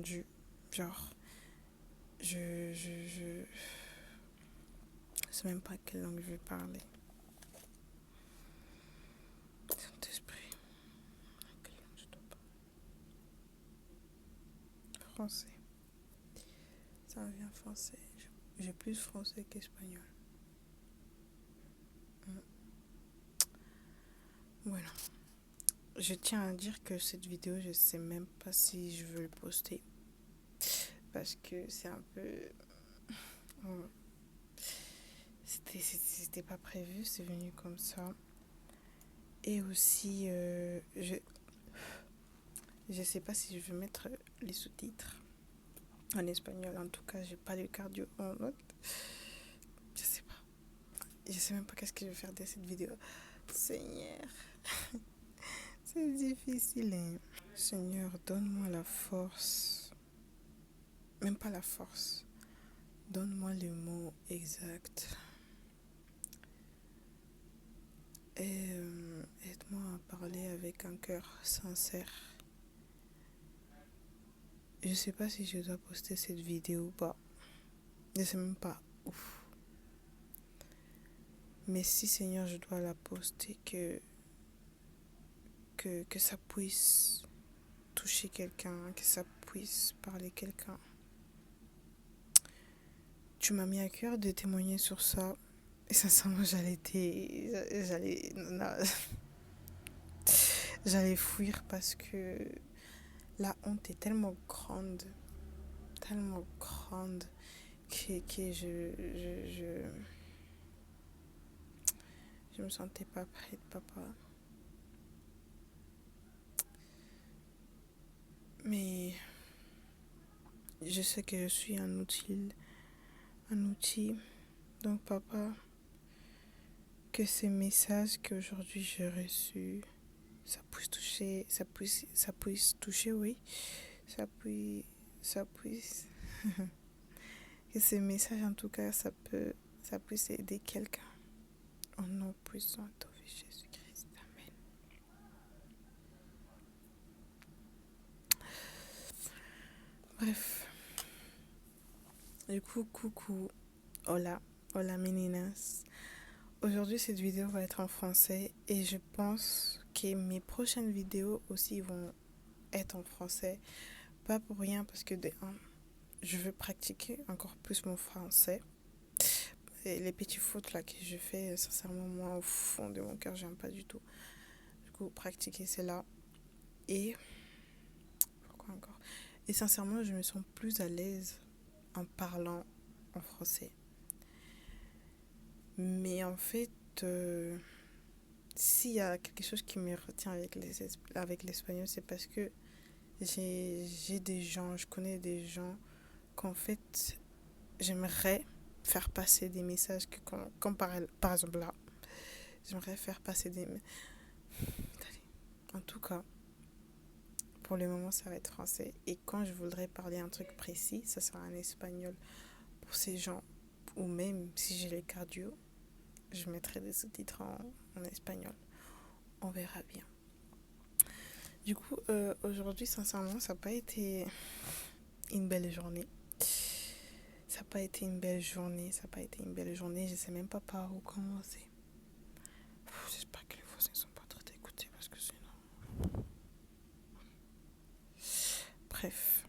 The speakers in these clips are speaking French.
confondu. Genre, je sais même pas quelle langue je vais parler. Saint-Esprit, quelle langue je dois parler? Français. Ça me vient français. J'ai plus français qu'espagnol. Voilà. Je tiens à dire que cette vidéo, je sais même pas si je veux le poster. Parce que c'est un peu... Ouais. C'était pas prévu, c'est venu comme ça. Et aussi, je sais pas si je veux mettre les sous-titres en espagnol. En tout cas, j'ai pas de cardio en note. Je sais pas. Je sais même pas qu'est-ce que je vais faire de cette vidéo. Seigneur, c'est difficile, hein. Seigneur, donne-moi la force. Même pas la force. Donne-moi les mots exacts. Et aide-moi à parler avec un cœur sincère. Je sais pas si je dois poster cette vidéo ou pas. Je sais même pas. Ouf. Mais si, Seigneur, je dois la poster, que ça puisse toucher quelqu'un, que ça puisse parler quelqu'un. Tu m'as mis à cœur de témoigner sur ça. Et sincèrement, j'allais fuir parce que la honte est tellement grande que je me sentais pas prête, papa. Mais je sais que je suis un outil. Donc, papa, que ces messages qu'aujourd'hui j'ai reçus, ça puisse toucher, oui. Ça puisse. Que ces messages, en tout cas, ça puisse aider quelqu'un. Au nom puissant de Jésus-Christ. Amen. Bref. Du coup, coucou. Hola. Hola, meninas. Aujourd'hui, cette vidéo va être en français et je pense que mes prochaines vidéos aussi vont être en français. Pas pour rien, parce que je veux pratiquer encore plus mon français. Et les petites fautes là que je fais, sincèrement, moi, au fond de mon cœur, j'aime pas du tout. Du coup, pratiquer, c'est là. Et... Pourquoi encore? Et sincèrement, je me sens plus à l'aise en parlant en français. Mais en fait, s'il y a quelque chose qui me retient avec l'espagnol, c'est parce que j'ai des gens, je connais des gens qu'en fait, j'aimerais faire passer des messages comme par exemple là. J'aimerais faire passer des... En tout cas, pour le moment, ça va être français. Et quand je voudrais parler un truc précis, ça sera en espagnol pour ces gens. Ou même si j'ai les cardio, je mettrai des sous-titres en espagnol. On verra bien. Du coup, aujourd'hui, sincèrement, ça n'a pas été une belle journée. Ça n'a pas été une belle journée. Je ne sais même pas par où commencer. J'espère que les voisins ne sont pas très écoutés parce que sinon... Bref.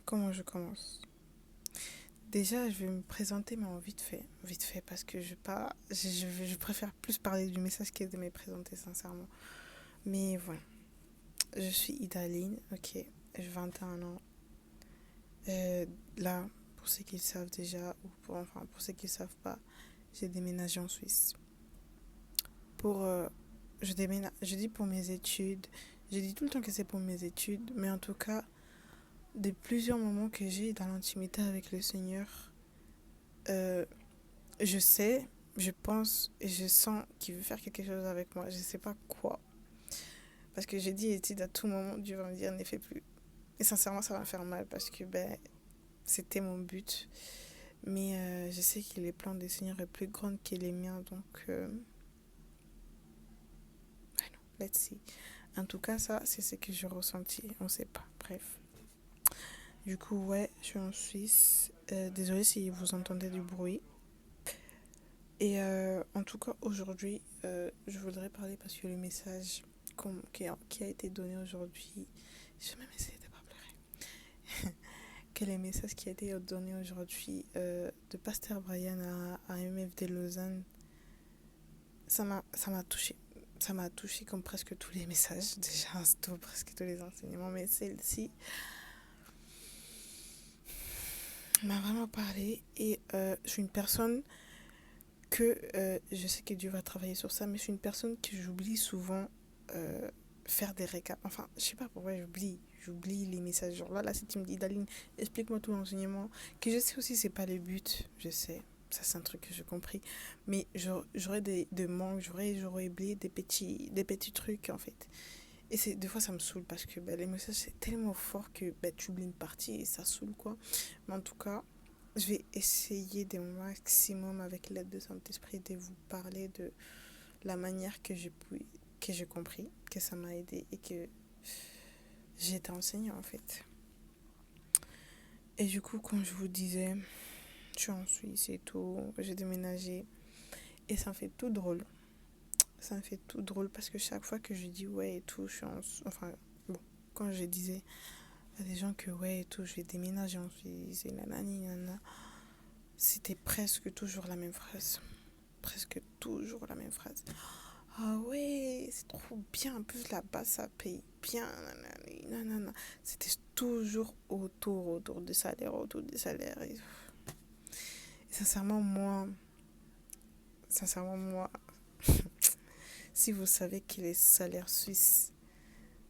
Comment je commence? Déjà, je vais me présenter, mais en vite fait. Vite fait, parce que je préfère plus parler du message que de me présenter, sincèrement. Mais voilà. Je suis Idaline, ok. J'ai 21 ans. Là, pour ceux qui le savent déjà, ou pour ceux qui ne savent pas, j'ai déménagé en Suisse. Je dis pour mes études. Je dis tout le temps que c'est pour mes études, mais en tout cas, de plusieurs moments que j'ai dans l'intimité avec le Seigneur, je pense et je sens qu'il veut faire quelque chose avec moi. Je ne sais pas quoi. Parce que j'ai dit études à tout moment, Dieu va me dire ne fais plus. Et sincèrement, ça va me faire mal parce que c'était mon but. Mais je sais que les plans des Seigneurs sont plus grands que les miens. Donc, let's see. En tout cas, ça, c'est ce que j'ai ressenti. On sait pas. Bref. Du coup, ouais, je suis en Suisse. Désolée si vous entendez du bruit. Et en tout cas, aujourd'hui, je voudrais parler parce que le message qui a été donné aujourd'hui, je vais même essayer de ne pas pleurer. Que le message qui a été donné aujourd'hui de Pasteur Brian à MFD Lausanne, ça m'a touché. Ça m'a touché comme presque tous les messages, déjà, presque tous les enseignements, mais celle-ci m'a vraiment parlé. Et je suis une personne que je sais que Dieu va travailler sur ça, mais je suis une personne que j'oublie souvent euh, faire des récaps. Enfin, je sais pas pourquoi j'oublie les messages. Genre là, si tu me dis, Daline, explique-moi tout l'enseignement, que je sais aussi, c'est pas le but, je sais. Ça, c'est un truc que j'ai compris. Mais j'aurais des manques, j'aurais oublié des petits trucs, en fait. Et des fois, ça me saoule parce que les messages, c'est tellement fort que tu oublies une partie et ça saoule, quoi. Mais en tout cas, je vais essayer de mon maximum, avec l'aide de Saint-Esprit, de vous parler de la manière que j'ai compris, que ça m'a aidé et que j'ai été enseignée, en fait. Et du coup, comme je vous disais, je suis en Suisse et tout, j'ai déménagé et ça me fait tout drôle. Ça me fait tout drôle parce que chaque fois que je dis ouais et tout, je suis en... Enfin, bon, quand je disais à des gens que ouais et tout, je vais déménager en Suisse et nanani, nanana, c'était presque toujours la même phrase. Presque toujours la même phrase. Ah ouais, c'est trop bien. En plus, là-bas, ça paye bien. Nanani, nanana. C'était toujours autour du salaire, autour du salaire. Et sincèrement, moi, si vous savez que les salaires suisses,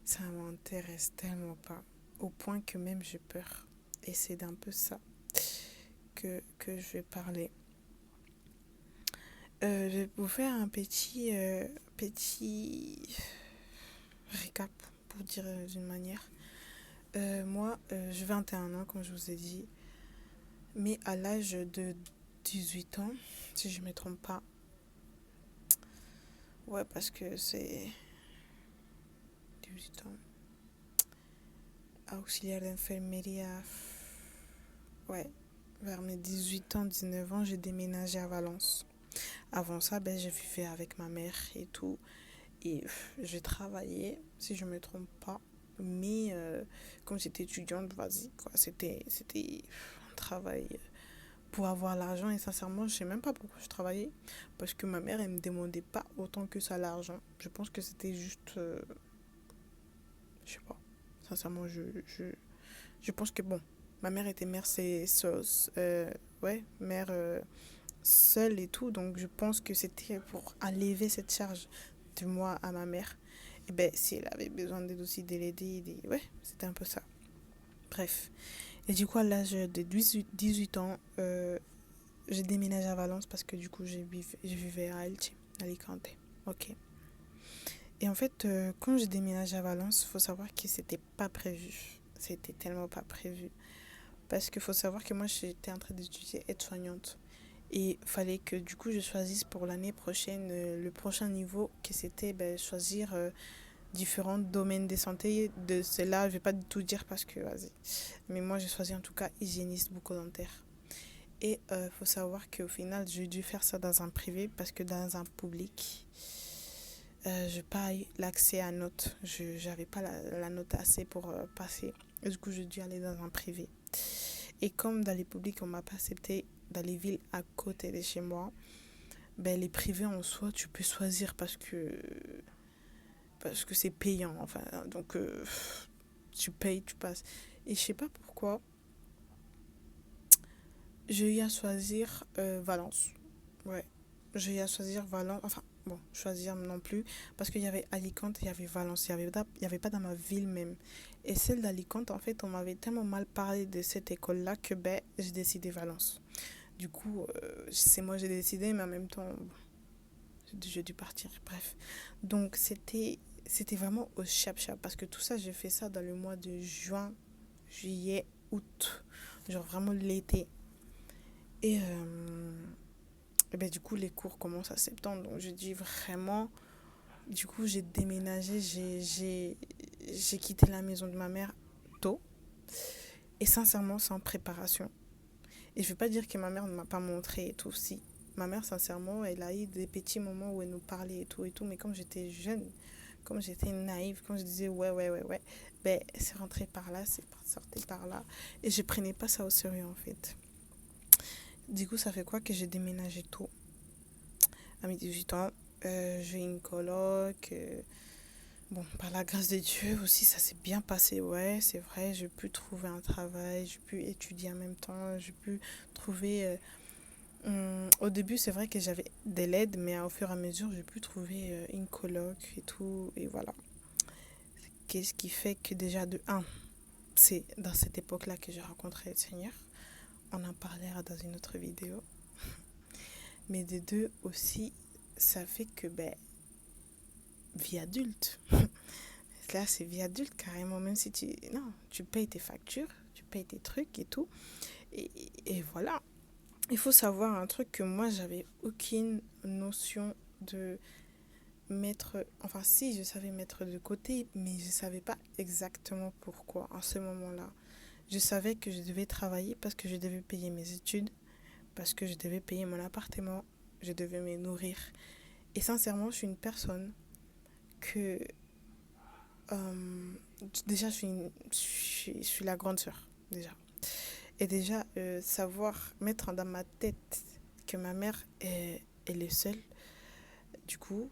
ça m'intéresse tellement pas. Au point que même j'ai peur. Et c'est d'un peu ça que je vais parler. Je vais vous faire un petit récap, pour dire d'une manière. Moi, j'ai 21 ans, comme je vous ai dit. Mais à l'âge de 18 ans, si je ne me trompe pas. Ouais, parce que c'est 18 ans. Auxiliaire d'infirmerie à... Ouais, vers mes 18 ans, 19 ans, j'ai déménagé à Valence. Avant ça, je vivais avec ma mère et tout. Et j'ai travaillé, si je ne me trompe pas. Mais comme j'étais étudiante, vas-y, quoi. C'était un travail pour avoir l'argent. Et sincèrement, je ne sais même pas pourquoi je travaillais. Parce que ma mère, elle ne me demandait pas autant que ça l'argent. Je pense que c'était juste... je sais pas. Sincèrement, je pense que bon, ma mère était mère, ouais, mère seule et tout. Donc je pense que c'était pour enlever cette charge de moi à ma mère. Et si elle avait besoin d'aide aussi, de l'aider, ouais, c'était un peu ça. Bref. Et du coup, à l'âge de 18 ans, j'ai déménagé à Valence parce que du coup, je vivais à Elche, à Alicante. Ok. Et en fait, quand j'ai déménagé à Valence, il faut savoir que c'était pas prévu. C'était tellement pas prévu. Parce qu'il faut savoir que moi, j'étais en train d'étudier aide-soignante. Et il fallait que du coup, je choisisse pour l'année prochaine le prochain niveau, que c'était choisir différents domaines de santé. De cela, je vais pas du tout dire parce que, vas-y. Mais moi, j'ai choisi en tout cas hygiéniste bucco-dentaire. Et il faut savoir qu'au final, j'ai dû faire ça dans un privé parce que dans un public, je n'ai pas eu l'accès à notes. Je n'avais pas la note assez pour passer. Et du coup, j'ai dû aller dans un privé. Et comme dans les publics, on ne m'a pas accepté dans les villes à côté de chez moi, les privés en soi, tu peux choisir parce que c'est payant. Enfin, donc, tu payes, tu passes. Et je sais pas pourquoi, j'ai eu à choisir Valence. Ouais, j'ai eu à choisir Valence. Enfin, bon, choisir non plus. Parce qu'il y avait Alicante et il y avait Valence. Il y avait pas dans ma ville même. Et celle d'Alicante, en fait, on m'avait tellement mal parlé de cette école-là que j'ai décidé Valence. Du coup, c'est moi j'ai décidé, mais en même temps, j'ai dû partir. Bref. Donc, c'était vraiment au chap-chap. Parce que tout ça, j'ai fait ça dans le mois de juin, juillet, août. Genre vraiment l'été. Et, du coup, les cours commencent à septembre. Donc, je dis vraiment, Du coup, j'ai déménagé, j'ai quitté la maison de ma mère tôt et sincèrement sans préparation. Et je ne veux pas dire que ma mère ne m'a pas montré et tout, si. Ma mère, sincèrement, elle a eu des petits moments où elle nous parlait et tout, mais comme j'étais jeune, comme j'étais naïve, quand je disais ouais, ben c'est rentré par là, c'est sorti par là. Et je prenais pas ça au sérieux en fait. Du coup, ça fait quoi que j'ai déménagé tôt, à mes 18 ans. J'ai une coloc. Bon, par la grâce de Dieu aussi, ça s'est bien passé. Ouais, c'est vrai, j'ai pu trouver un travail, j'ai pu étudier en même temps, j'ai pu trouver. Au début, c'est vrai que j'avais de l'aide, mais au fur et à mesure, j'ai pu trouver une coloc et tout. Et voilà. Qu'est-ce qui fait que déjà, de un, c'est dans cette époque-là que j'ai rencontré le Seigneur. On en parlera dans une autre vidéo. Mais de deux aussi, ça fait que, ben, vie adulte. Là, c'est vie adulte carrément, même si tu... Non, tu payes tes factures, tu payes tes trucs et tout. Et voilà. Il faut savoir un truc que moi, j'avais aucune notion de mettre... Enfin, si, je savais mettre de côté, mais je ne savais pas exactement pourquoi en ce moment-là. Je savais que je devais travailler parce que je devais payer mes études, parce que je devais payer mon appartement, je devais me nourrir. Et sincèrement, je suis une personne que... déjà, je suis la grande sœur, déjà. Et déjà, savoir mettre dans ma tête que ma mère est le seul, du coup,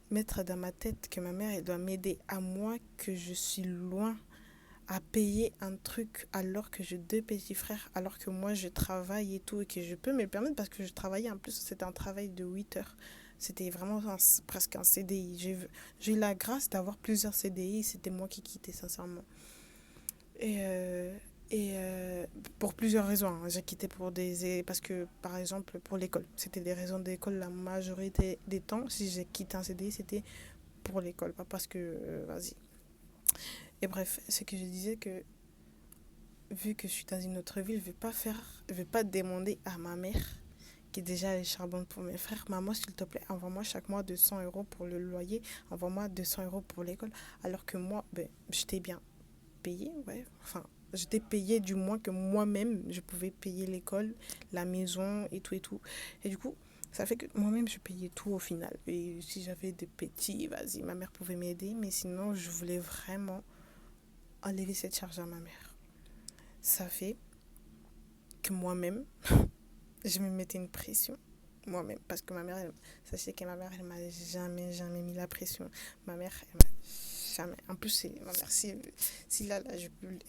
mettre dans ma tête que ma mère, elle doit m'aider à moi, que je suis loin à payer un truc alors que j'ai deux petits frères, alors que moi je travaille et tout, et que je peux me le permettre parce que je travaillais en plus, c'était un travail de 8 heures. C'était vraiment presque un CDI. J'ai eu la grâce d'avoir plusieurs CDI, c'était moi qui quittais sincèrement. Et, euh, et pour plusieurs raisons, hein. J'ai quitté parce que, par exemple, pour l'école. C'était des raisons d'école la majorité des temps. Si j'ai quitté un CDI, c'était pour l'école, pas parce que, vas-y. Et bref, c'est que je disais que, vu que je suis dans une autre ville, je vais pas demander à ma mère, qui déjà est charbonne pour mes frères, maman, s'il te plaît, envoie-moi chaque mois 200 € pour le loyer, envoie-moi 200 € pour l'école. Alors que moi, ben, j'étais bien payée, ouais. Enfin, j'étais payée du moins que moi-même, je pouvais payer l'école, la maison et tout et tout. Et du coup, ça fait que moi-même, je payais tout au final. Et si j'avais des petits, vas-y, ma mère pouvait m'aider. Mais sinon, je voulais vraiment enlever cette charge à ma mère. Ça fait que moi-même, je me mettais une pression. Moi-même. Parce que ma mère, sachez que ma mère, elle m'a jamais mis la pression. Ma mère, elle m'a jamais. En plus, c'est ma mère. Si là,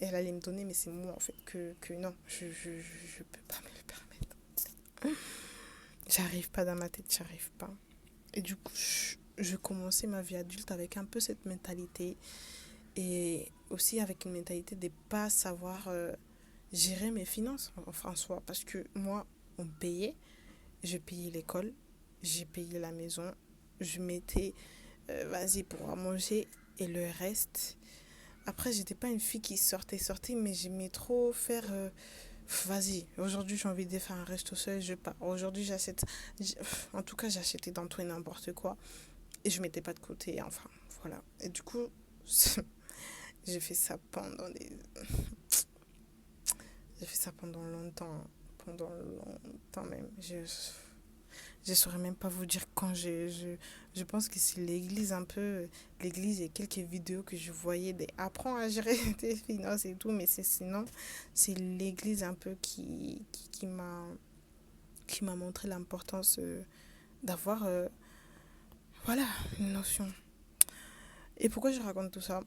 elle allait me donner, mais c'est moi, en fait, que non, je peux pas me le permettre. J'arrive pas dans ma tête, j'arrive pas. Et du coup, je commençais ma vie adulte avec un peu cette mentalité. Et aussi avec une mentalité de pas savoir gérer mes finances, enfin, en soi. Parce que moi, on me payait. Je payais l'école, j'ai payé la maison, je mettais, vas-y, pour manger et le reste. Après, j'étais pas une fille qui sortait, mais j'aimais trop faire. Vas-y, aujourd'hui j'ai envie de faire un resto seul, je pars. Aujourd'hui j'achète. En tout cas, j'achetais dans tout et n'importe quoi. Et je mettais pas de côté, enfin, voilà. Et du coup, j'ai fait ça pendant des. J'ai fait ça pendant longtemps. Pendant longtemps même. Je saurais même pas vous dire quand je pense que c'est l'église un peu. L'église et quelques vidéos que je voyais des apprends à gérer tes finances et tout, mais sinon, c'est l'église un peu qui m'a montré l'importance d'avoir voilà, une notion. Et pourquoi je raconte tout ça?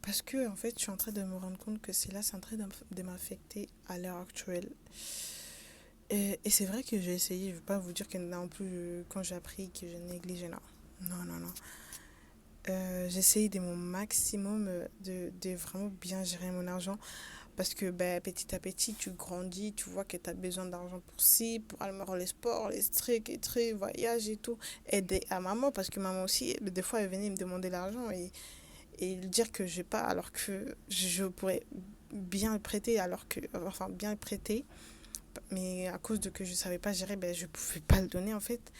Parce que en fait, je suis en train de me rendre compte que c'est en train de m'affecter à l'heure actuelle. Et c'est vrai que j'ai essayé, je ne veux pas vous dire que non plus, quand j'ai appris que je négligeais, non. Non, non, non. J'ai essayé de mon maximum de vraiment bien gérer mon argent parce que ben, petit à petit, tu grandis, tu vois que tu as besoin d'argent pour ci, pour aller voir les sports, les trucs, voyages et tout. Aider à maman parce que maman aussi, des fois, elle venait me demander l'argent et dire que j'ai pas alors que je pourrais bien le prêter enfin bien le prêter mais à cause de que je savais pas gérer, ben je pouvais pas le donner en fait.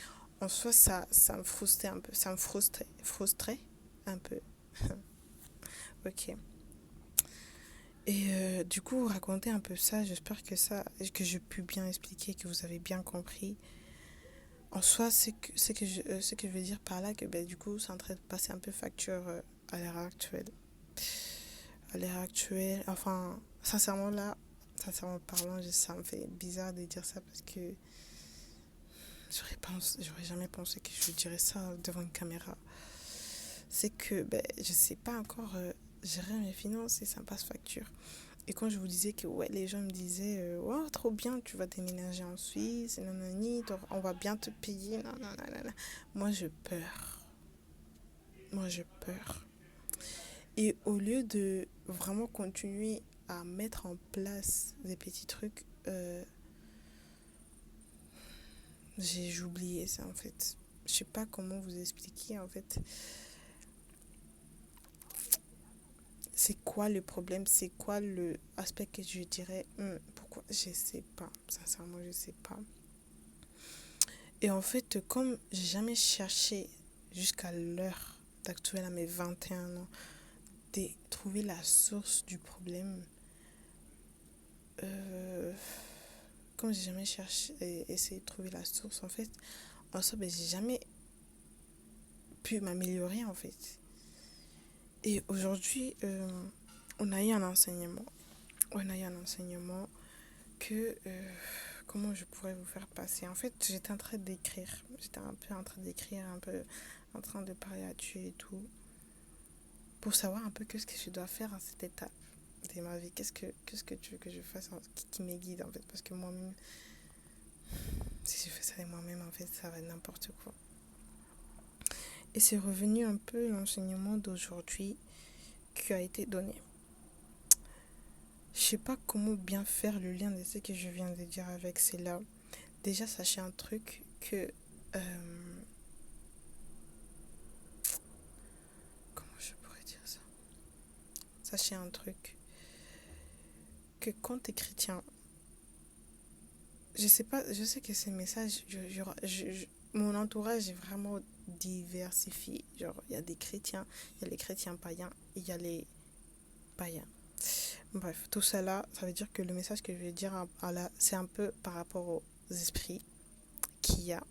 En soi, ça me frustrait un peu. Ça me frustrait un peu. Ok. Et du coup, raconter un peu ça, j'espère que j'ai pu bien expliquer, que vous avez bien compris. En soi, ce que je veux dire par là, que ben, du coup, c'est en train de passer un peu facture à l'heure actuelle. À l'heure actuelle, enfin, sincèrement là, sincèrement parlant, ça me fait bizarre de dire ça parce que j'aurais jamais pensé que je dirais ça devant une caméra. C'est que ben, je sais pas encore gérer mes finances et ça me passe facture. Et quand je vous disais que ouais, les gens me disaient wow, trop bien, tu vas déménager en Suisse, nanani, on va bien te payer, nanana. Moi, je peur. Moi, je peur. Et au lieu de vraiment continuer à mettre en place des petits trucs, j'ai oublié ça en fait. Je sais pas comment vous expliquer en fait. C'est quoi le problème, c'est quoi le aspect que je dirais pourquoi je sais pas, sincèrement je sais pas. Et en fait, comme j'ai jamais cherché jusqu'à l'heure d'actuelle à mes 21 ans de trouver la source du problème, euh, comme j'ai jamais cherché et essayé de trouver la source en fait, en soi ben, j'ai jamais pu m'améliorer en fait. Et aujourd'hui, on a eu un enseignement. On a eu un enseignement que comment je pourrais vous faire passer. En fait, j'étais en train d'écrire. J'étais un peu en train d'écrire, un peu en train de parler à Dieu et tout. Pour savoir un peu qu'est-ce que je dois faire à cette étape de ma vie. Qu'est-ce que tu veux que je fasse qui me guide en fait. Parce que moi-même, si je fais ça de moi-même, en fait, ça va être n'importe quoi. Et c'est revenu un peu l'enseignement d'aujourd'hui qui a été donné. Je sais pas comment bien faire le lien de ce que je viens de dire avec cela. Déjà, sachez un truc que... comment je pourrais dire ça? Sachez un truc. Que quand tu es chrétien, je sais pas, je sais que ces messages, mon entourage est vraiment diversifié. Genre, il y a des chrétiens, il y a les chrétiens païens, et il y a les païens. Bref, tout ça là, ça veut dire que le message que je vais dire, c'est un peu par rapport aux esprits qu'il y a.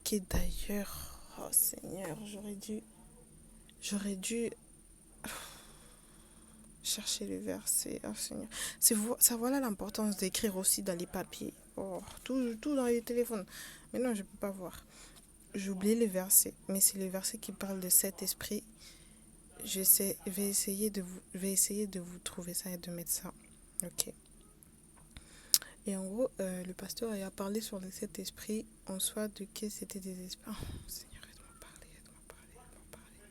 Qui est d'ailleurs, oh Seigneur, j'aurais dû chercher le verset, oh Seigneur. Ça voilà l'importance d'écrire aussi dans les papiers. Oh, tout dans les téléphones. Mais non, je ne peux pas voir. J'ai oublié le verset, mais c'est le verset qui parle de cet esprit. Je vais essayer de vous trouver ça et de mettre ça. Ok. Et en gros, le pasteur a parlé sur le Saint-Esprit en soi de que c'était des esprits. Oh, Seigneur, aide-moi à parler, aide-moi à parler, aide-moi à parler.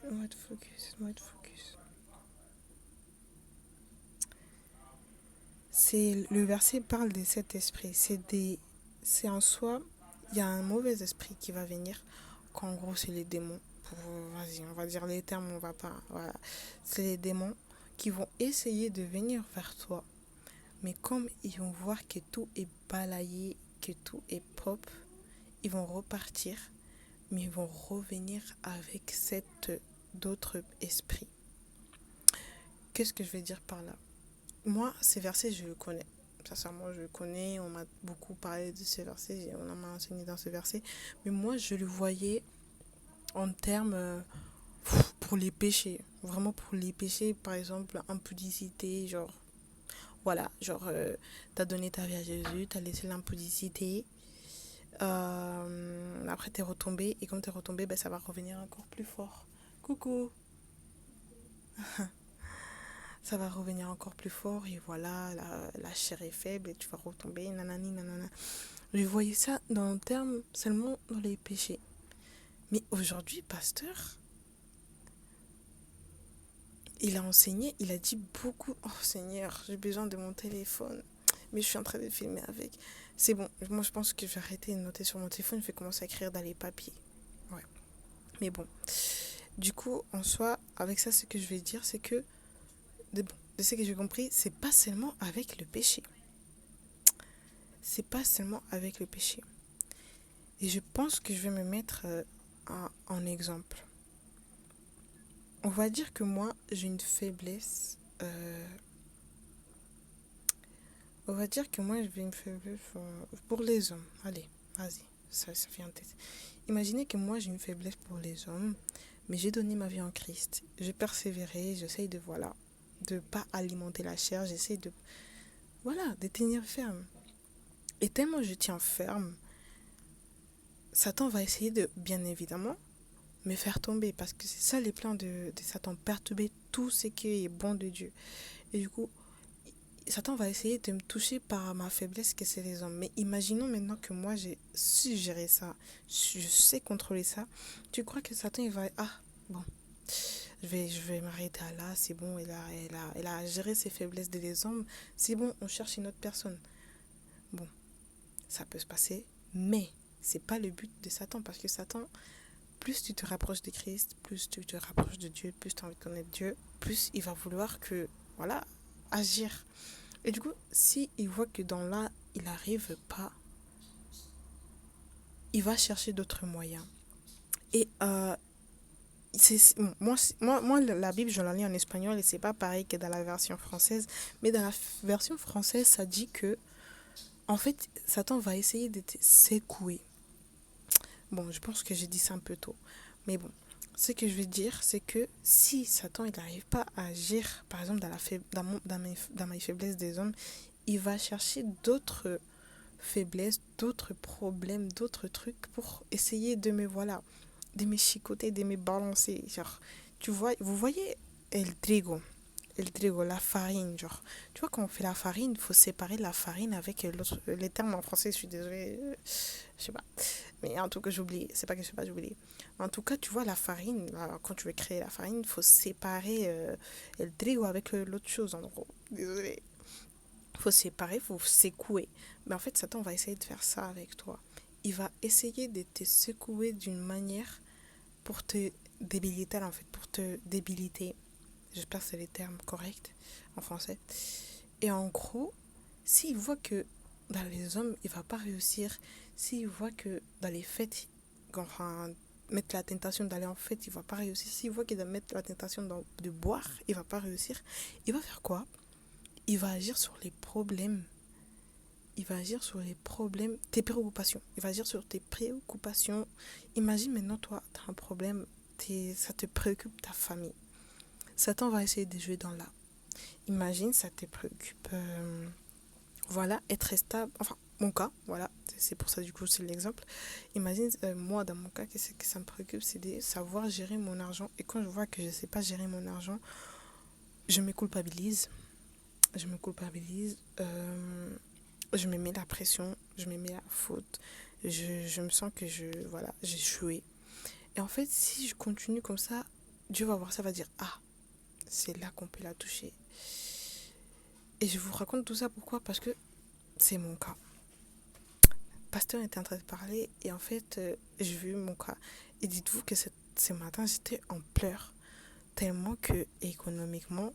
Aide-moi à être focus, aide-moi à être focus. Le verset parle de cet esprit. C'est en soi, il y a un mauvais esprit qui va venir. Qu'en gros, c'est les démons. Vas-y, on va dire les termes, on va pas. Voilà. C'est les démons qui vont essayer de venir vers toi. Mais comme ils vont voir que tout est balayé, que tout est propre, ils vont repartir, mais ils vont revenir avec d'autres esprits. Qu'est-ce que je vais dire par là? Moi, ces versets, je le connais. Sincèrement, je le connais. On m'a beaucoup parlé de ces versets. On m'a enseigné dans ce verset. Mais moi, je le voyais en termes pour les péchés. Vraiment pour les péchés. Par exemple, impudicité. Genre, voilà. Genre, t'as donné ta vie à Jésus. T'as laissé l'impudicité. Après, t'es retombé. Et comme t'es retombé, ben, ça va revenir encore plus fort. Coucou. Ça va revenir encore plus fort et voilà, la chair est faible et tu vas retomber, nanani, nanana. Je voyais ça dans le terme seulement dans les péchés. Mais aujourd'hui, pasteur, il a enseigné, il a dit beaucoup. Oh Seigneur, j'ai besoin de mon téléphone. Mais je suis en train de filmer avec. C'est bon, moi je pense que je vais arrêter de noter sur mon téléphone, je vais commencer à écrire dans les papiers. Ouais. Mais bon. Du coup, en soi, avec ça, ce que je vais dire, c'est que, de ce que j'ai compris, c'est pas seulement avec le péché. C'est pas seulement avec le péché. Et je pense que je vais me mettre en exemple. On va dire que moi, j'ai une faiblesse. On va dire que moi, j'ai une faiblesse pour les hommes. Allez, vas-y, ça vient en tête. Imaginez que moi, j'ai une faiblesse pour les hommes, mais j'ai donné ma vie en Christ. J'ai persévéré, j'essaye de, voilà, de pas alimenter la chair, j'essaye de, voilà, de tenir ferme. Et tellement je tiens ferme, Satan va essayer de, bien évidemment, me faire tomber, parce que c'est ça les plans de Satan, perturber tout ce qui est bon de Dieu. Et du coup, Satan va essayer de me toucher par ma faiblesse que c'est les hommes. Mais imaginons maintenant que moi j'ai su gérer ça, je sais contrôler ça. Tu crois que Satan il va... Ah, bon, je vais m'arrêter à là, c'est bon, elle a géré ses faiblesses de les hommes. C'est bon, on cherche une autre personne. Bon, ça peut se passer, mais c'est pas le but de Satan, parce que Satan, plus tu te rapproches de Christ, plus tu te rapproches de Dieu, plus tu as envie de connaître Dieu, plus il va vouloir que, voilà, agir. Et du coup, si il voit que dans là, il n'arrive pas, il va chercher d'autres moyens. Et moi, la Bible, je la lis en espagnol et c'est pas pareil que dans la version française. Mais dans la version française, ça dit que, en fait, Satan va essayer de te secouer. Bon, je pense que j'ai dit ça un peu tôt. Mais bon, ce que je veux dire, c'est que si Satan, il n'arrive pas à agir, par exemple, dans mes faiblesses des hommes, il va chercher d'autres faiblesses, d'autres problèmes, d'autres trucs pour essayer de me, voilà, de me chicoter, de me balancer. Genre, tu vois, vous voyez el trigo, la farine, genre. Tu vois, quand on fait la farine, il faut séparer la farine avec l'autre. Les termes en français, je suis désolée, je sais pas. Mais en tout cas, j'oublie. C'est pas que je sais pas, j'oublie. En tout cas, tu vois, la farine, là, quand tu veux créer la farine, il faut séparer el trigo avec l'autre chose, en gros. Désolée. Il faut séparer, il faut secouer. Mais en fait, Satan va essayer de faire ça avec toi. Il va essayer de te secouer d'une manière pour te débiliter, en fait, pour te débiliter. J'espère que c'est les termes corrects en français. Et en gros, s'il voit que dans les hommes, il va pas réussir, s'il voit que dans les fêtes, enfin, mettre la tentation d'aller en fête, il va pas réussir, s'il voit qu'il va mettre la tentation de boire, il va pas réussir, il va faire quoi? Il va agir sur les problèmes. Il va agir sur les problèmes, tes préoccupations. Il va agir sur tes préoccupations. Imagine maintenant, toi, tu as un problème, ça te préoccupe ta famille. Satan va essayer de jouer dans là. Imagine, ça te préoccupe, voilà, être stable. Enfin, mon cas, voilà, c'est pour ça, du coup, c'est l'exemple. Imagine, moi, dans mon cas, qu'est-ce que ça me préoccupe, c'est de savoir gérer mon argent. Et quand je vois que je ne sais pas gérer mon argent, je me culpabilise. Je me culpabilise. Je me mets la pression, je me mets la faute, je me sens que voilà, j'ai échoué. Et en fait, si je continue comme ça, Dieu va voir ça, va dire, ah, c'est là qu'on peut la toucher. Et je vous raconte tout ça pourquoi? Parce que c'est mon cas. Le pasteur était en train de parler et en fait, j'ai vu mon cas. Et dites-vous que ce matin, j'étais en pleurs. Tellement que économiquement,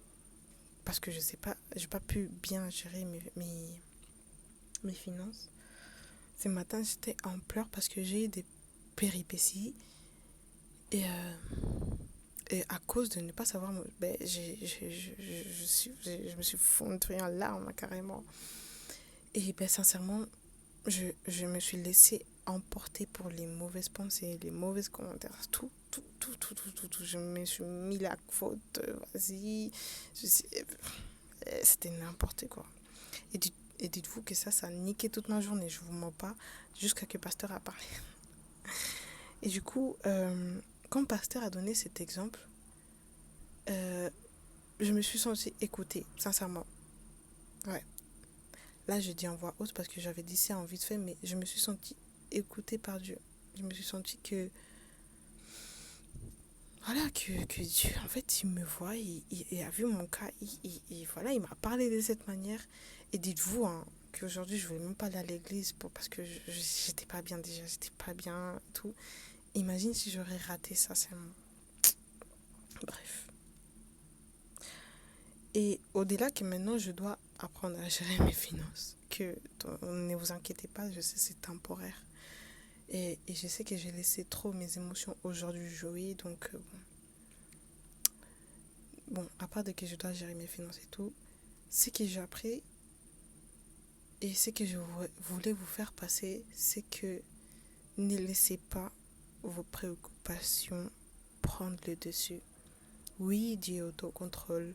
parce que je sais pas, j'ai pas pu bien gérer mes finances. Ce matin, j'étais en pleurs parce que j'ai eu des péripéties et, à cause de ne pas savoir, ben, je me suis fondue en larmes carrément. Et ben, sincèrement, je me suis laissée emporter pour les mauvaises pensées, les mauvais commentaires, tout. Je me suis mis la faute, vas-y. C'était n'importe quoi. Et, et dites-vous que ça a niqué toute ma journée, je vous mens pas, jusqu'à que Pasteur a parlé. Et du coup, quand Pasteur a donné cet exemple, je me suis sentie écoutée, sincèrement. Ouais. Là, je dis en voix haute parce que j'avais dit ça en vite fait, mais je me suis sentie écoutée par Dieu. Je me suis sentie que, voilà, que Dieu, en fait, il me voit, il a vu mon cas, voilà, il m'a parlé de cette manière. Et dites-vous, hein, qu'aujourd'hui, je ne voulais même pas aller à l'église parce que j'étais pas bien déjà, j'étais pas bien et tout. Imagine si j'aurais raté ça seulement. Bref. Et au-delà que maintenant, je dois apprendre à gérer mes finances, que ne vous inquiétez pas, je sais, c'est temporaire. Et je sais que j'ai laissé trop mes émotions aujourd'hui jouer. Donc, bon, à part de que je dois gérer mes finances et tout, ce que j'ai appris et ce que je voulais vous faire passer, c'est que ne laissez pas vos préoccupations prendre le dessus. Oui, Dieu est autocontrôle.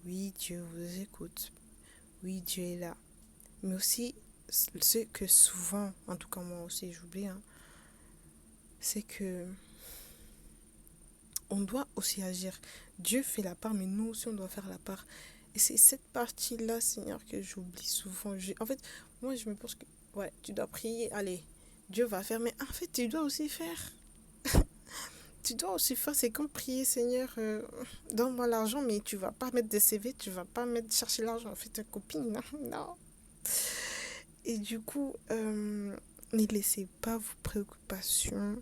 Oui, Dieu vous écoute. Oui, Dieu est là. Mais aussi, ce que souvent, en tout cas moi aussi j'oublie, c'est que on doit aussi agir. Dieu fait la part, mais nous aussi on doit faire la part. Et c'est cette partie-là, Seigneur, que j'oublie souvent. En fait, moi je me pense que, ouais, tu dois prier, allez, Dieu va faire, mais en fait tu dois aussi faire. Tu dois aussi faire, c'est comme prier, Seigneur, donne-moi l'argent, mais tu vas pas mettre des CV, tu vas pas mettre chercher l'argent, en fait, ta copine, non, non. Et du coup, ne laissez pas vos préoccupations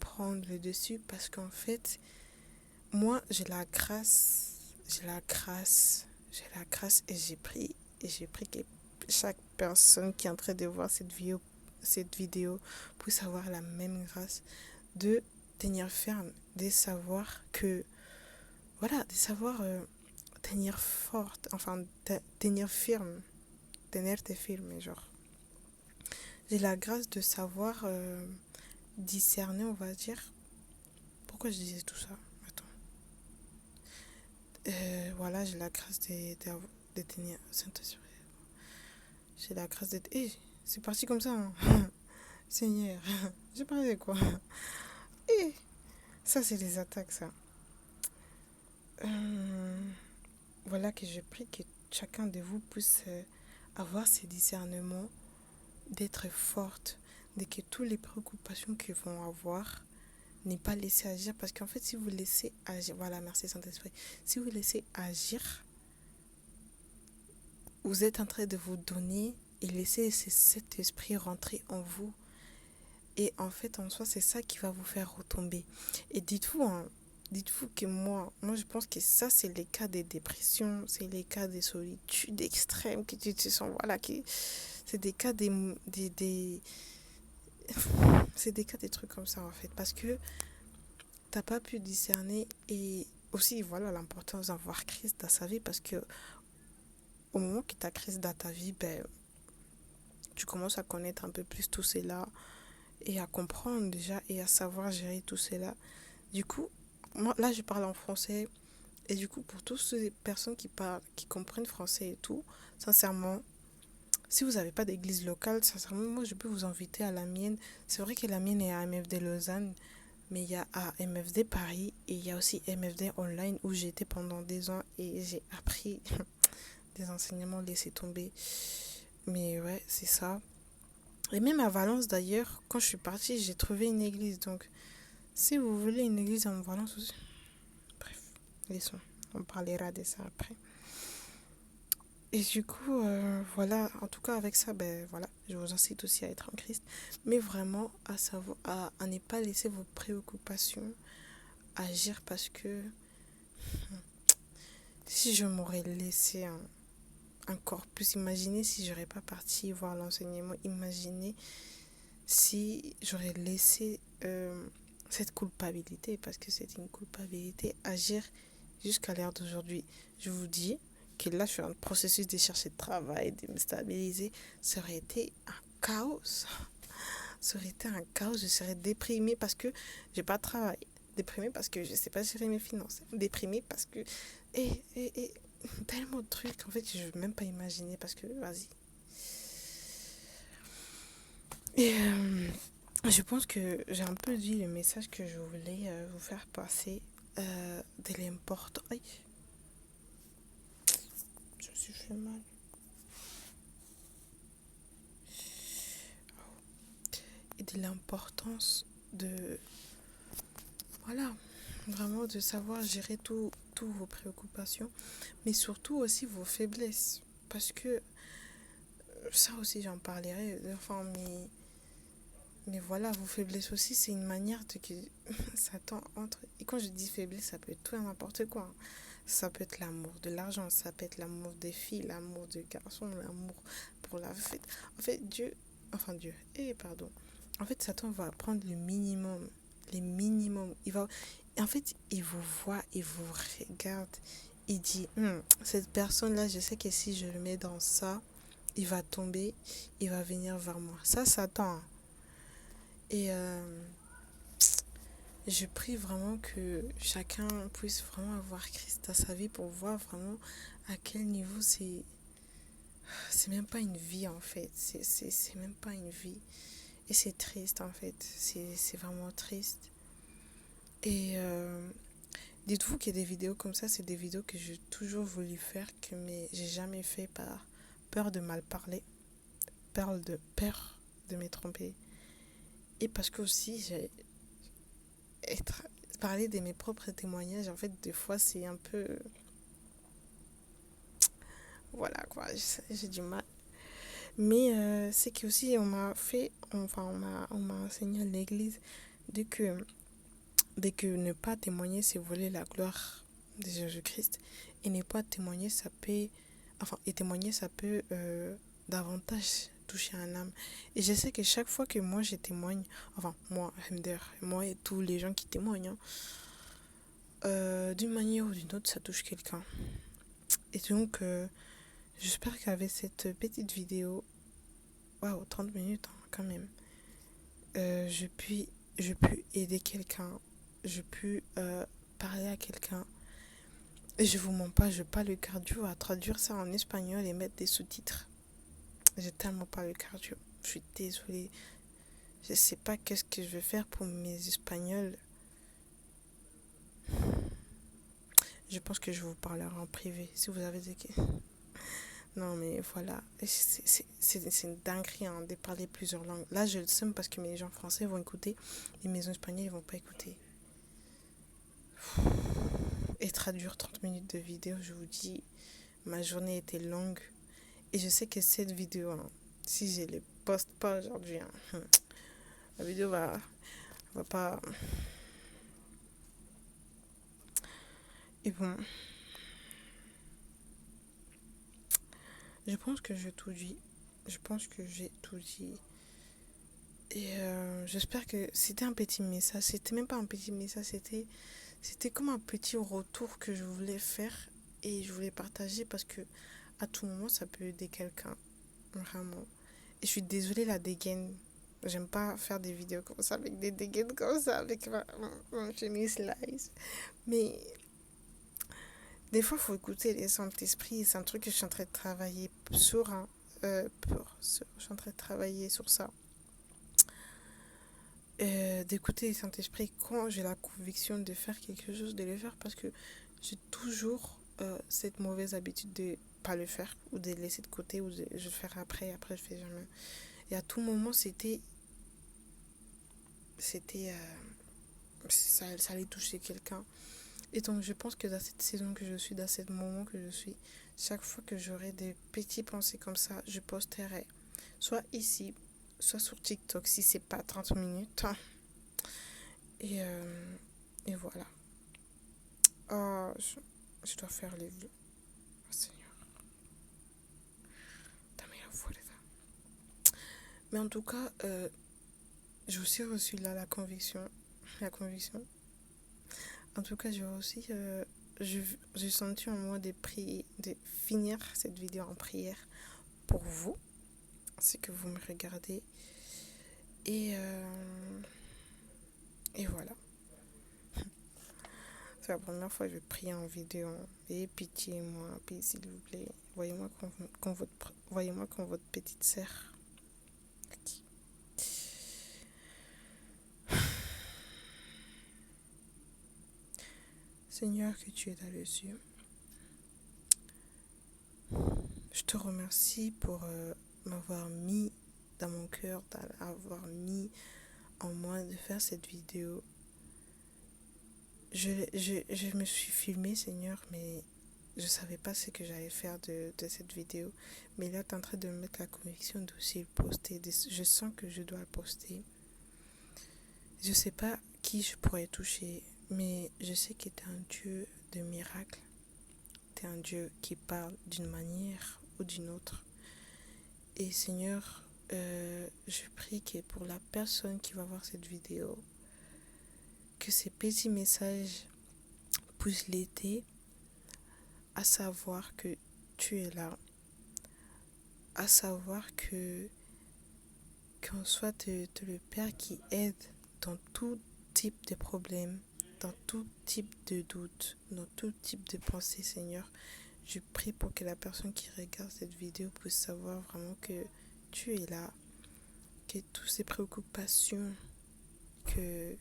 prendre le dessus parce qu'en fait, moi, j'ai la grâce et j'ai pris que chaque personne qui est en train de voir cette vidéo puisse avoir la même grâce de tenir ferme, de savoir que, voilà, de savoir tenir forte, enfin, tenir ferme, tenir ferme, genre. J'ai la grâce de savoir discerner, on va dire. Pourquoi je disais tout ça? Attends. Voilà, j'ai la grâce de tenir. Saint-Esprit. J'ai la grâce d'être. Eh, c'est parti comme ça, hein. Seigneur, j'ai parlé de quoi? Eh, ça, c'est des attaques, ça. Euh, voilà que je prie que chacun de vous puisse avoir ces discernements, d'être forte, de que toutes les préoccupations qu'ils vont avoir, n'est pas laisser agir. Parce qu'en fait, si vous laissez agir, voilà, merci Saint-Esprit, si vous laissez agir, vous êtes en train de vous donner et laisser cet esprit rentrer en vous. Et en fait, en soi, c'est ça qui va vous faire retomber. Et dites-vous que moi, je pense que ça, c'est les cas des dépressions, c'est les cas des solitudes extrêmes que tu te sens, voilà, c'est des cas c'est des cas des trucs comme ça, en fait. Parce que t'as pas pu discerner et aussi, voilà, l'importance d'avoir Christ dans sa vie parce que au moment que tu as Christ dans ta vie, ben, tu commences à connaître un peu plus tout cela et à comprendre déjà et à savoir gérer tout cela. Du coup, moi là je parle en français et du coup pour toutes ces personnes qui parlent, qui comprennent français et tout, sincèrement, si vous n'avez pas d'église locale, sincèrement, moi je peux vous inviter à la mienne. C'est vrai que la mienne est à MFD Lausanne, mais il y a à MFD Paris et il y a aussi MFD Online où j'ai été pendant des ans et j'ai appris des enseignements laissés tomber. Mais ouais, c'est ça. Et même à Valence d'ailleurs, quand je suis partie, j'ai trouvé une église. Donc, si vous voulez une église en Valence aussi. Bref, laissons. On parlera de ça après. Et du coup, voilà, en tout cas avec ça, ben voilà, je vous incite aussi à être en Christ. Mais vraiment à savoir, à ne pas laisser vos préoccupations agir parce que si je m'aurais laissé encore plus, imaginez si j'aurais pas parti voir l'enseignement, imaginez si j'aurais laissé cette culpabilité, parce que c'est une culpabilité, agir jusqu'à l'heure d'aujourd'hui. Je vous dis que là, je suis en processus de chercher de travail, de me stabiliser. Ça aurait été un chaos. Ça aurait été un chaos. Je serais déprimée parce que j'ai pas de travail. Déprimée parce que je sais pas gérer mes finances. Déprimée parce que... Et tellement de trucs, en fait, je ne veux même pas imaginer parce que, vas-y. Et je pense que j'ai un peu dit le message que je voulais vous faire passer de l'important. Aïe, je me suis fait mal. Et de l'importance de, voilà, vraiment de savoir gérer toutes vos préoccupations, mais surtout aussi vos faiblesses. Parce que ça aussi, j'en parlerai. Enfin, mais voilà, vos faiblesses aussi, c'est une manière de que Satan entre. Et quand je dis faiblesse, ça peut être tout et n'importe quoi. Ça peut être l'amour de l'argent, ça peut être l'amour des filles, l'amour des garçons, l'amour pour la fête. En fait, Dieu, pardon. En fait, Satan va prendre le minimum. Les minimums. En fait, il vous voit, il vous regarde. Il dit, cette personne-là, je sais que si je le mets dans ça, il va tomber, il va venir vers moi. Ça, Satan. Et je prie vraiment que chacun puisse vraiment avoir Christ dans sa vie pour voir vraiment à quel niveau c'est même pas une vie en fait. C'est même pas une vie. Et c'est triste en fait. C'est vraiment triste. Et dites-vous qu'il y a des vidéos comme ça, c'est des vidéos que j'ai toujours voulu faire, mais j'ai jamais fait par peur de mal parler, peur de me tromper. Et parce que aussi, parler de mes propres témoignages, en fait, des fois, c'est un peu. Voilà quoi, j'ai du mal. Mais c'est qu'aussi, on m'a enseigné à l'église dès que ne pas témoigner, c'est voler la gloire de Jésus-Christ. Et ne pas témoigner, ça peut. Et témoigner, ça peut davantage toucher un âme. Et je sais que chaque fois que moi je témoigne, moi, Hemder, moi et tous les gens qui témoignent, d'une manière ou d'une autre, ça touche quelqu'un. Et donc, j'espère qu'avec cette petite vidéo, waouh, 30 minutes quand même, je puis aider quelqu'un, je puis parler à quelqu'un. Et je vous mens pas, je n'ai pas le cardio à traduire ça en espagnol et mettre des sous-titres. J'ai tellement pas le cardio. Je suis désolée. Je sais pas qu'est-ce que je vais faire pour mes espagnols. Je pense que je vous parlerai en privé si vous avez des questions. Non mais voilà, c'est une dinguerie de parler plusieurs langues. Là je le sais parce que mes gens français vont écouter et mes gens espagnols ils vont pas écouter. Et traduire 30 minutes de vidéo, je vous dis, ma journée était longue. Et je sais que cette vidéo, si je ne les poste pas aujourd'hui, la vidéo va pas... Et bon, je pense que j'ai tout dit. Je pense que j'ai tout dit. Et j'espère que c'était un petit message. C'était même pas un petit message, c'était comme un petit retour que je voulais faire. Et je voulais partager parce que à tout moment, ça peut aider quelqu'un. Vraiment. Et je suis désolée, la dégaine. J'aime pas faire des vidéos comme ça, avec des dégaines comme ça, avec mon chemise slice. Mais des fois, il faut écouter les Saint-Esprit. C'est un truc que je suis en train de travailler sur. Je suis en train de travailler sur ça. D'écouter les Saint-Esprit quand j'ai la conviction de faire quelque chose, de le faire. Parce que j'ai toujours cette mauvaise habitude de pas le faire ou de laisser de côté ou de je le faire après je fais jamais. Et à tout moment ça allait toucher quelqu'un. Et donc je pense que dans cette saison que je suis, dans ce moment que je suis, chaque fois que j'aurai des petits pensées comme ça, je posterai soit ici, soit sur TikTok si c'est pas 30 minutes. Et voilà. Oh, je dois faire les vœux. Oh, Seigneur. Mais en tout cas, j'ai aussi reçu là la conviction. La conviction. En tout cas, j'ai senti en moi de finir cette vidéo en prière pour vous, c'est que vous me regardez. Et voilà. C'est la première fois que je prie en vidéo. Et pitié, moi, puis s'il vous plaît, voyez-moi comme votre petite sœur. Okay. Seigneur, que tu es dans les cieux, je te remercie pour m'avoir mis dans mon cœur, d'avoir mis en moi de faire cette vidéo. Je me suis filmée, Seigneur, mais je ne savais pas ce que j'allais faire de cette vidéo. Mais là, tu es en train de me mettre la conviction d'aussi le poster. Je sens que je dois le poster. Je ne sais pas qui je pourrais toucher, mais je sais que tu es un Dieu de miracles. Tu es un Dieu qui parle d'une manière ou d'une autre. Et Seigneur, je prie que pour la personne qui va voir cette vidéo, que ces petits messages puissent l'aider à savoir que tu es là, à savoir qu'en soit le Père qui aide dans tout type de problème, dans tout type de doute, dans tout type de pensée, Seigneur. Je prie pour que la personne qui regarde cette vidéo puisse savoir vraiment que tu es là, que toutes ces préoccupations, que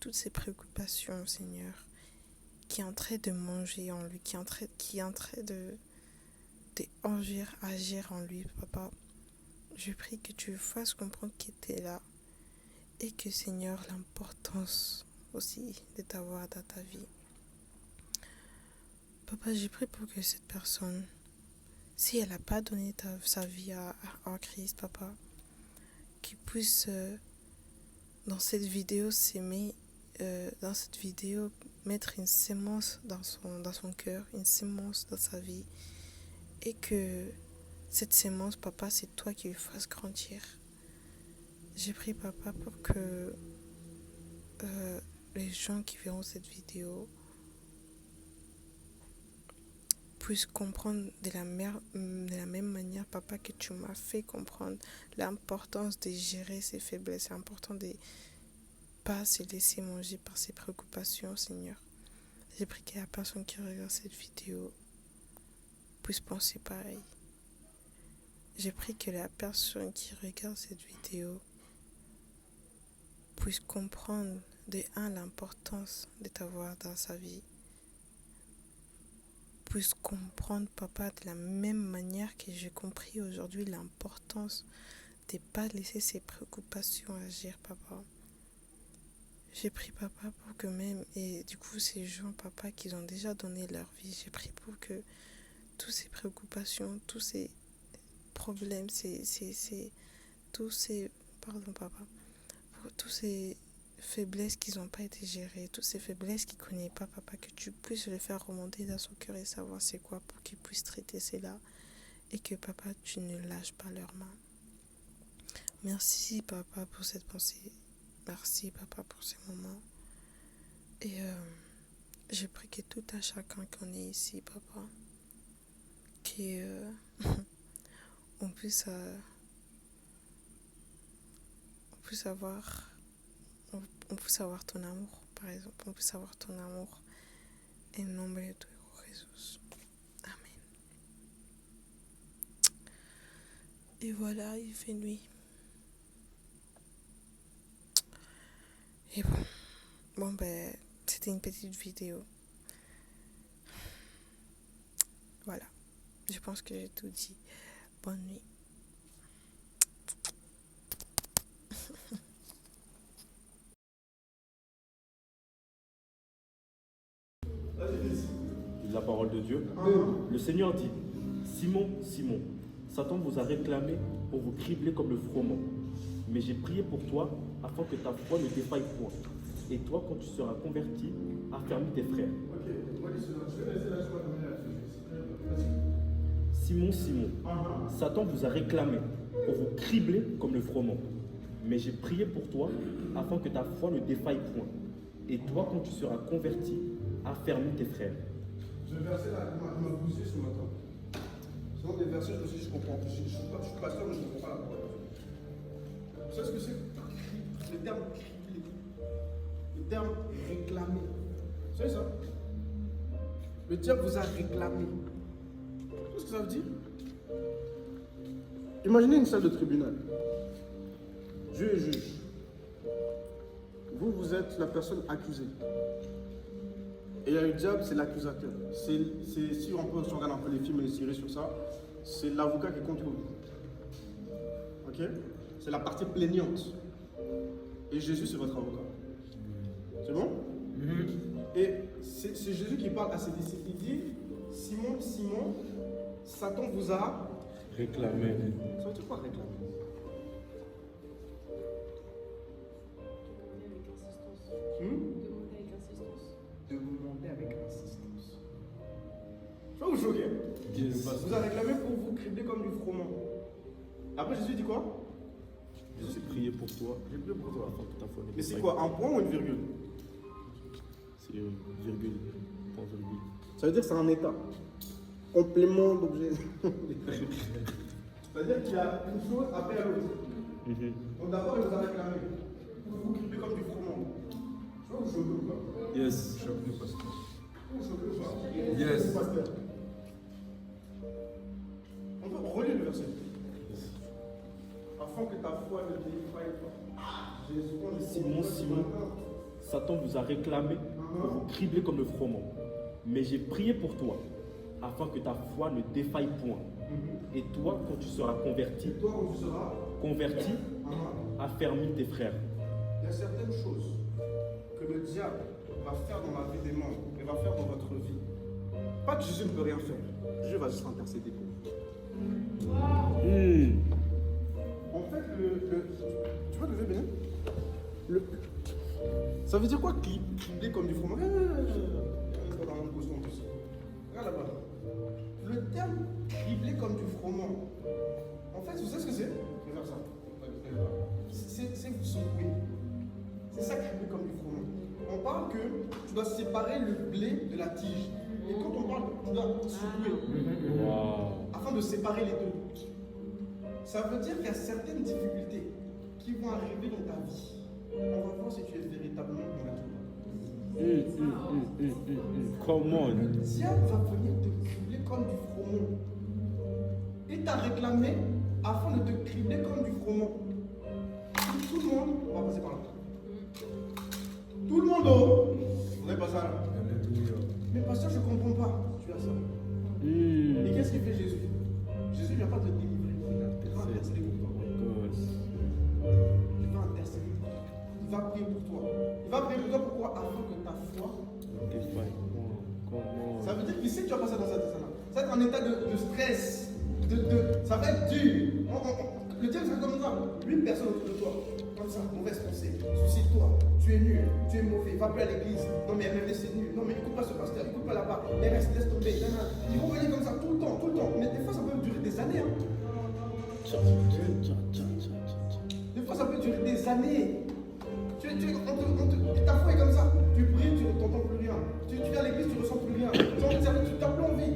toutes ces préoccupations, Seigneur, qui est en train de manger en lui, qui est en train de agir en lui, Papa. Je prie que tu fasses comprendre qu'il était là et que, Seigneur, l'importance aussi de t'avoir dans ta vie. Papa, je prie pour que cette personne, si elle n'a pas donné sa vie à Christ, Papa, qu'il puisse dans cette vidéo mettre une sémence dans son cœur, une sémence dans sa vie, et que cette sémence, Papa, c'est toi qui lui fasses grandir. J'ai prié, Papa, pour que les gens qui verront cette vidéo puissent comprendre de la même manière, Papa, que tu m'as fait comprendre l'importance de gérer ses faiblesses. C'est important de ne pas se laisser manger par ses préoccupations, Seigneur. J'ai prié que la personne qui regarde cette vidéo puisse penser pareil. J'ai prié que la personne qui regarde cette vidéo puisse comprendre de l'importance de t'avoir dans sa vie. Puisse comprendre, Papa, de la même manière que j'ai compris aujourd'hui l'importance de ne pas laisser ses préoccupations agir, Papa. J'ai prié, Papa, pour que même, et du coup ces gens, Papa, qui ont déjà donné leur vie, j'ai prié pour que toutes ces préoccupations, tous ces problèmes, pardon, Papa, pour tous ces faiblesses qui n'ont pas été gérées, toutes ces faiblesses qu'il ne connaît pas, Papa, que tu puisses le faire remonter dans son cœur et savoir c'est quoi pour qu'il puisse traiter cela, et que, Papa, tu ne lâches pas leurs mains. Merci, Papa, pour cette pensée. Merci, Papa, pour ces moments. Et je prie que tout à chacun qu'on est ici, Papa, qu'on puisse avoir ton amour, par exemple. On puisse avoir ton amour. En nombre de Jésus. Amen. Et voilà, il fait nuit. Et bon, c'était une petite vidéo. Voilà. Je pense que j'ai tout dit. Bonne nuit. La parole de Dieu. Le Seigneur dit: Simon, Simon, Satan vous a réclamé pour vous cribler comme le froment. Mais j'ai prié pour toi afin que ta foi ne défaille point. Et toi, quand tu seras converti, affermis tes frères. Simon, Simon, Satan vous a réclamé pour vous cribler comme le froment. Mais j'ai prié pour toi afin que ta foi ne défaille point. Et toi, quand tu seras converti, affermis tes frères. Ce verset-là m'a bousillé ce matin. Ce sont des versets, je me suis dit, je comprends. Je suis pasteur, mais je ne comprends pas la parole. Vous savez ce que c'est? Le terme criblé. Le terme réclamé. Vous savez ça? Le diable vous a réclamé. Qu'est-ce que ça veut dire? Imaginez une salle de tribunal. Dieu est juge. Vous êtes la personne accusée. Et le diable, c'est l'accusateur. Si on regarde un peu les films et les séries sur ça, c'est l'avocat qui est contre vous. Ok? C'est la partie plaignante. Et Jésus, c'est votre avocat. C'est bon? Et c'est Jésus qui parle à ses disciples. Il dit: Simon, Simon, Satan vous a Réclamé. Ça veut dire quoi, réclamer? De vous demander avec insistance. Je vais vous choquer. Vous a réclamé pour vous cribler comme du froment. Après, Jésus dit quoi? J'ai prié pour toi. J'ai prié pour toi. Afin que ta foi ne Mais c'est défaille quoi, un point ou une virgule? C'est virgule, point virgule. Ça veut dire que c'est un état. Complément d'objet. C'est-à-dire qu'il y a une chose après à l'autre. Donc d'abord, il vous a réclamé pour vous cribler comme du froment. Je vois, vous choquez ou pas? Yes. Vous choquez ou pas? Yes. Pasteur. On peut relire le verset. Afin que ta foi ne défaille pas. Simon, Simon, Satan vous a réclamé pour vous cribler comme le froment. Mais j'ai prié pour toi, afin que ta foi ne défaille point. Et toi, quand tu seras converti, Toi, quand tu seras, affermis tes frères. il y a certaines choses que le diable va faire dans la vie des membres et va faire dans votre vie. Pas que Jésus ne peut rien faire. Dieu va juste intercéder pour vous. En fait, tu vois le V, Bénin? Ça veut dire quoi cribler comme du fromage? Pas dans la même position en plus. Regarde là-bas. Le terme cribler comme du froment, en fait, vous savez ce que c'est? Regarde ça. C'est vous secouer. C'est ça cribler comme du froment. On parle que tu dois séparer le blé de la tige. Et quand on parle, tu dois secouer. Afin de séparer les deux. Ça veut dire qu'il y a certaines difficultés qui vont arriver dans ta vie. On va voir si tu es véritablement convaincu. Comment? Le diable va venir te cribler comme du froment. Il t'a réclamé afin de te cribler comme du froment. Tout le monde, on va passer par là. Tout le monde, oh, on n'est pas ça là. Mais pasteur, je ne comprends pas. Tu as ça. Et qu'est-ce qu'il fait Jésus? Jésus ne vient pas te délivrer. Il va intercéder pour toi. Il va intercéder pour toi. Il va prier pour toi. Il va prier pour toi pourquoi? Afin que ta foi. Ça veut dire qu'il sait que tu vas passer dans cet état-là. Ça va être un état de stress. Ça va être dur. Le diable sera comme ça. 8 personnes autour de toi. Comme ça, mauvaise pensée. Suicide-toi. Tu es nul. Tu es mauvais. Va plus à l'église. Non, mais MMD c'est nul. Non, mais écoute pas ce pasteur. Écoute pas là-bas. Mais reste, laisse tomber. Ils vont venir comme ça tout le temps. Mais des fois, ça peut durer des années. Des fois, ça peut durer des années. Ta foi est comme ça. Tu pries, tu n'entends plus rien. Tu viens à l'église, tu ne ressens plus rien. Tu n'as plus envie.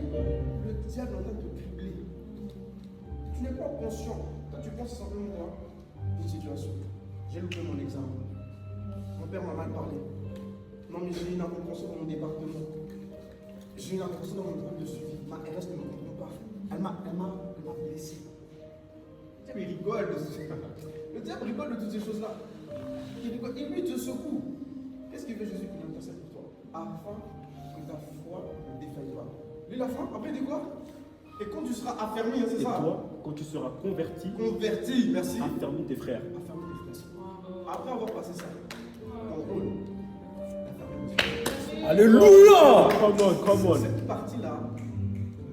Le diable est en train de te cribler. Tu n'es pas conscient. Quand tu penses simplement quoi? Une situation. J'ai loupé mon examen. Mon père m'a mal parlé. Non, mais j'ai une incompréhension dans mon département. J'ai une incompréhension dans mon groupe de suivi. Ma RS ne me comprend pas. Elle m'a blessé. Le diable, il rigole de ce... Le diable rigole de toutes ces choses-là. Il lui te secoue. Qu'est-ce qu'il veut Jésus pour intercède pour toi? Afin que ta foi ne défaille pas. Lui, la fin, après, il dit quoi? Et quand tu seras affermi, c'est ça? Et toi, quand tu seras converti, merci. affermis tes frères. Affermi tes frères. Après avoir passé ça, ton rôle, affermi tes frères. Alléluia! Come on. Cette partie-là,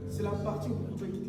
c'est la partie où vous pouvez quitter.